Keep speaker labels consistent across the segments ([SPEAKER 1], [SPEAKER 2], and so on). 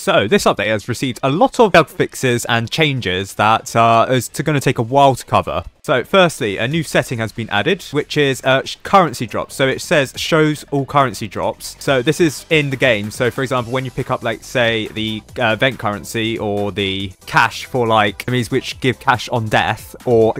[SPEAKER 1] So this update has received a lot of bug fixes and changes that is going to take a while to cover. So firstly, a new setting has been added, which is currency drops. So it says shows all currency drops. So this is in the game. So for example, when you pick up, like, say, the event currency or the cash for like enemies which give cash on death or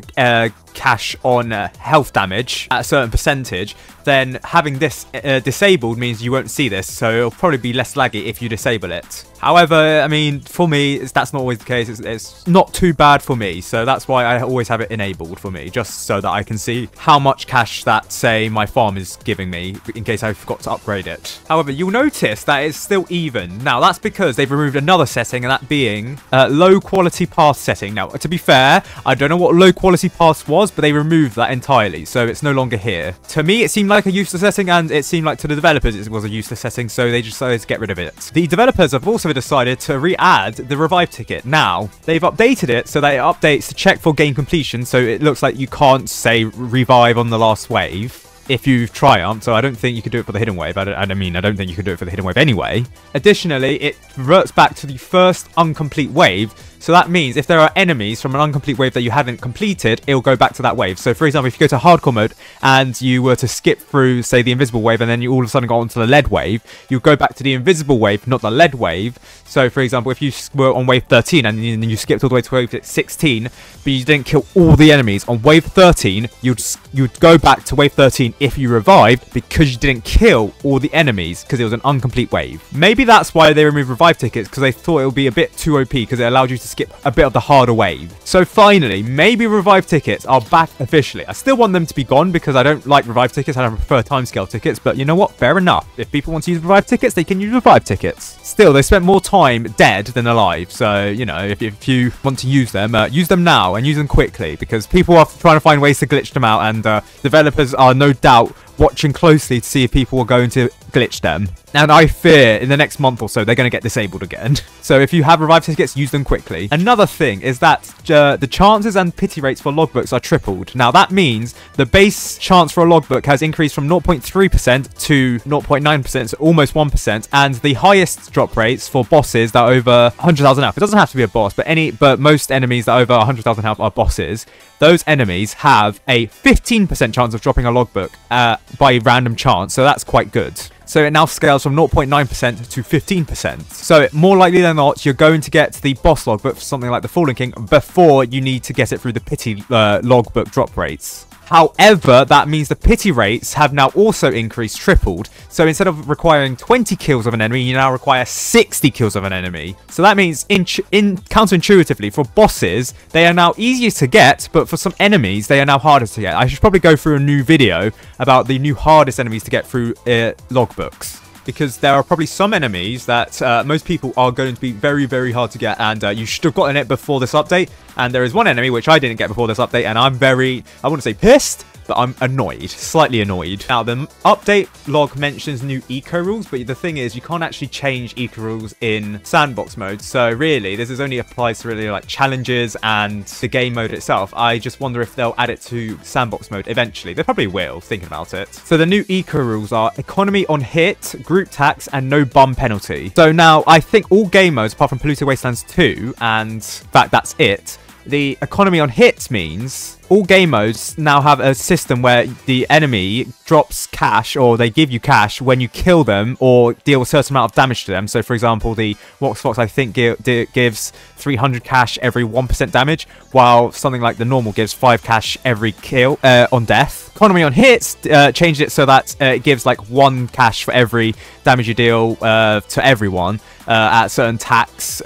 [SPEAKER 1] cash on health damage at a certain percentage, then having this disabled means you won't see this, so it'll probably be less laggy if you disable it. However, I mean, for me, that's not always the case. It's not too bad for me, so that's why I always have it enabled for me, just so that I can see how much cash that, say, my farm is giving me in case I forgot to upgrade it. However, you'll notice that it's still even. Now, that's because they've removed another setting, and that being low quality path setting. Now, to be fair, I don't know what low quality paths was, but they removed that entirely, so it's no longer here. To me, it seemed like a useless setting, and it seemed like to the developers it was a useless setting, so they decided to get rid of it. The developers have also decided to re-add the revive ticket. Now, they've updated it so that it updates to check for game completion, so it looks like you can't, say, revive on the last wave if you've triumphed, so I don't think you could do it for the hidden wave. I don't think you could do it for the hidden wave anyway. Additionally, it reverts back to the first incomplete wave, so that means if there are enemies from an incomplete wave that you haven't completed, it'll go back to that wave. So for example, if you go to hardcore mode and you were to skip through, say, the invisible wave, and then you all of a sudden got onto the lead wave, you'll go back to the invisible wave, not the lead wave. So for example, if you were on wave 13 and you skipped all the way to wave 16, but you didn't kill all the enemies, on wave 13, you'd go back to wave 13 if you revived, because you didn't kill all the enemies, because it was an incomplete wave. Maybe that's why they removed revive tickets, because they thought it would be a bit too OP, because it allowed you to skip a bit of the harder wave. So finally, maybe revive tickets are back officially. I still want them to be gone because I don't like revive tickets. I prefer timescale tickets, but you know what? Fair enough. If people want to use revive tickets, they can use revive tickets. Still, they spent more time dead than alive. So, you know, if you want to use them now and use them quickly, because people are trying to find ways to glitch them out, and developers are no doubt watching closely to see if people are going to glitch them. And I fear in the next month or so they're going to get disabled again. So if you have revive tickets, use them quickly. Another thing is that the chances and pity rates for logbooks are tripled. Now that means the base chance for a logbook has increased from 0.3% to 0.9%, so almost 1%, and the highest drop rates for bosses that are over 100,000 health. It doesn't have to be a boss, but most enemies that are over 100,000 health are bosses. Those enemies have a 15% chance of dropping a logbook by random chance, so that's quite good. So it now scales from 0.9% to 15%. So more likely than not, you're going to get the boss logbook for something like the Fallen King before you need to get it through the pity logbook drop rates. However, that means the pity rates have now also increased, tripled. So instead of requiring 20 kills of an enemy, you now require 60 kills of an enemy. So that means, counterintuitively, for bosses, they are now easier to get, but for some enemies, they are now harder to get. I should probably go through a new video about the new hardest enemies to get through logbooks, because there are probably some enemies that most people are going to be very, very hard to get, and you should have gotten it before this update. And there is one enemy which I didn't get before this update, and I'm very, I wouldn't say pissed, but I'm annoyed, slightly annoyed. Now, the update log mentions new eco rules, but the thing is, you can't actually change eco rules in sandbox mode. So really, this is only applies to really like challenges and the game mode itself. I just wonder if they'll add it to sandbox mode eventually. They probably will, thinking about it. So the new eco rules are economy on hit, group tax, and no bum penalty. So now, I think all game modes, apart from Polluted Wastelands 2, and in fact, that's it. The economy on hits means all game modes now have a system where the enemy drops cash, or they give you cash when you kill them or deal a certain amount of damage to them. So for example, the Wax Fox I think gives 300 cash every 1% damage, while something like the normal gives 5 cash every kill on death. Economy on hits changed it so that it gives like 1 cash for every damage you deal to everyone at certain tax,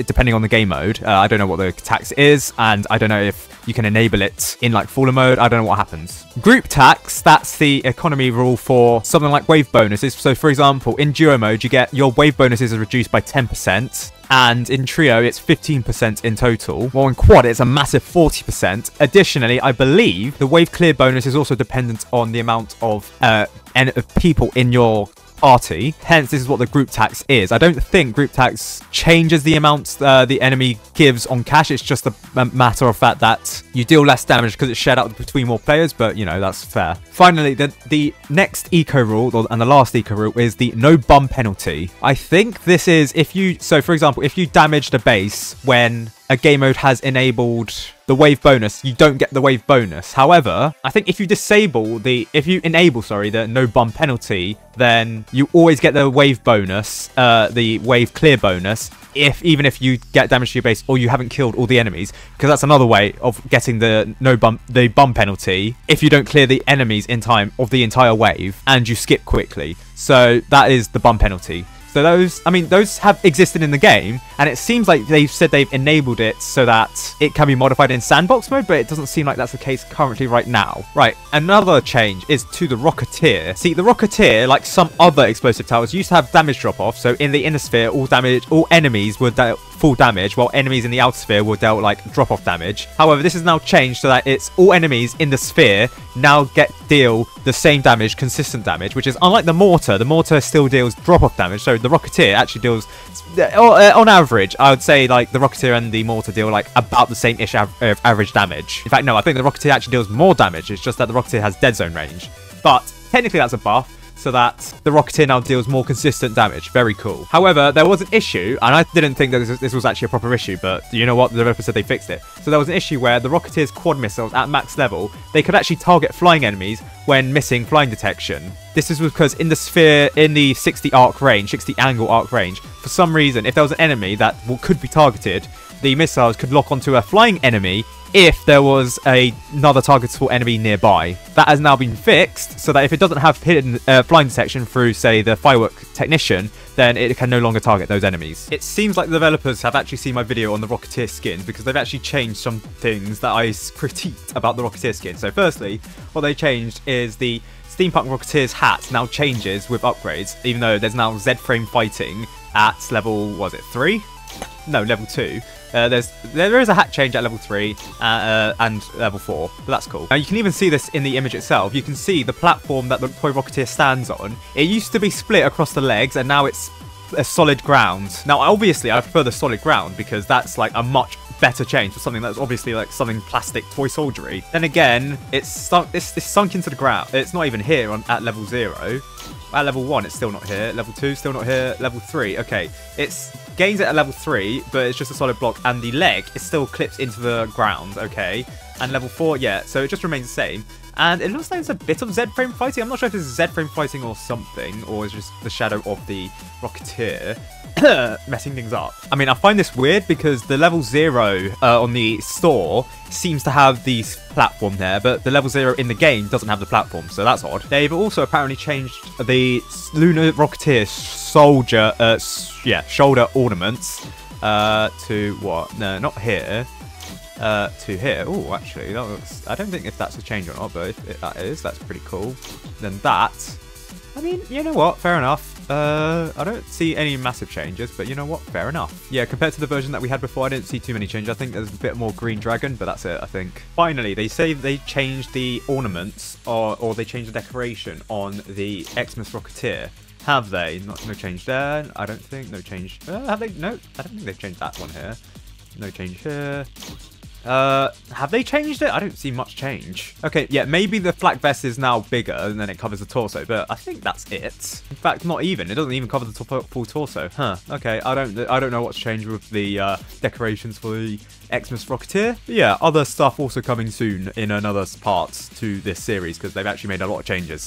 [SPEAKER 1] depending on the game mode. I don't know what the tax is, and I don't know if you can enable it in like Fallen mode. I don't know what happens. Group tax, that's the economy rule for something like wave bonuses. So for example, in duo mode, you get your wave bonuses are reduced by 10%. And in trio, it's 15% in total. While in quad, it's a massive 40%. Additionally, I believe the wave clear bonus is also dependent on the amount of people in your party. Hence, this is what the group tax is. I don't think group tax changes the amounts the enemy gives on cash. It's just a matter of fact that you deal less damage because it's shared out between more players, but you know, that's fair. Finally, the next eco rule, and the last eco rule, is the no bum penalty. I think this is if you, so for example, if you damaged a base when a game mode has enabled the wave bonus, you don't get the wave bonus. However, I think if you enable the no bum penalty, then you always get the wave bonus, the wave clear bonus, even if you get damage to your base or you haven't killed all the enemies, because that's another way of getting the bum penalty if you don't clear the enemies in time of the entire wave and you skip quickly. So that is the bum penalty. So those have existed in the game, and it seems like they've said they've enabled it so that it can be modified in sandbox mode, but it doesn't seem like that's the case currently right now. Right, another change is to the Rocketeer. See, the Rocketeer, like some other explosive towers, used to have damage drop-off, so in the inner sphere, all enemies were dealt full damage, while enemies in the outer sphere were dealt like drop-off damage. However, this is now changed so that it's all enemies in the sphere now deal the same damage, consistent damage, which is unlike the mortar. The mortar still deals drop-off damage, so the Rocketeer actually deals, on average, I would say like the Rocketeer and the mortar deal like about the same-ish average damage. In fact, no, I think the Rocketeer actually deals more damage. It's just that the Rocketeer has dead zone range. But technically that's a buff, so that the Rocketeer now deals more consistent damage. Very cool. However, there was an issue, and I didn't think that this was actually a proper issue, but you know what? The developer said they fixed it. So there was an issue where the Rocketeer's quad missiles at max level, they could actually target flying enemies when missing flying detection. This is because in the sphere, in the 60 angle arc range, for some reason, if there was an enemy that could be targeted, the missiles could lock onto a flying enemy if there was another targetable enemy nearby. That has now been fixed, so that if it doesn't have hidden flying detection through, say, the firework technician, then it can no longer target those enemies. It seems like the developers have actually seen my video on the Rocketeer skins, because they've actually changed some things that I critiqued about the Rocketeer skin. So firstly, what they changed is the Steampunk Rocketeer's hat now changes with upgrades, even though there's now Z-frame fighting at level, was it 3? No, level 2. There is a hat change at level 3 and level 4, but that's cool. Now you can even see this in the image itself. You can see the platform that the toy Rocketeer stands on. It used to be split across the legs, and now it's a solid ground. Now obviously I prefer the solid ground because that's like a much better change for something that's obviously like something plastic toy soldiery. Then again, it's sunk into the ground. It's not even here at level 0. At level 1, it's still not here. Level 2, still not here. Level 3, okay. It's gains it at level 3, but it's just a solid block, and the leg is still clipped into the ground, okay. And level 4, yeah, so it just remains the same. And it looks like it's a bit of Z-frame fighting. I'm not sure if it's Z-frame fighting or something, or it's just the shadow of the Rocketeer messing things up. I mean, I find this weird because the level 0 on the store seems to have the platform there, but the level 0 in the game doesn't have the platform, so that's odd. They've also apparently changed the Lunar Rocketeer shoulder ornaments to what? No, not here. To here. Oh, actually, that looks, I don't think if that's a change or not, but if that is, that's pretty cool. Then that, I mean, you know what? Fair enough. I don't see any massive changes, but you know what? Fair enough. Yeah, compared to the version that we had before, I didn't see too many changes. I think there's a bit more green dragon, but that's it, I think. Finally, they say they changed the ornaments, or they changed the decoration on the Xmas Rocketeer. Have they? No change there. I don't think. No change. Have they? No, I don't think they've changed that one here. No change here. Have they changed it? I don't see much change. Okay, yeah, maybe the flak vest is now bigger and then it covers the torso, but I think that's it. In fact, not even. It doesn't even cover the full torso. Huh. Okay, I don't know what's changed with the decorations for the Xmas Rocketeer. But yeah, other stuff also coming soon in another part to this series because they've actually made a lot of changes.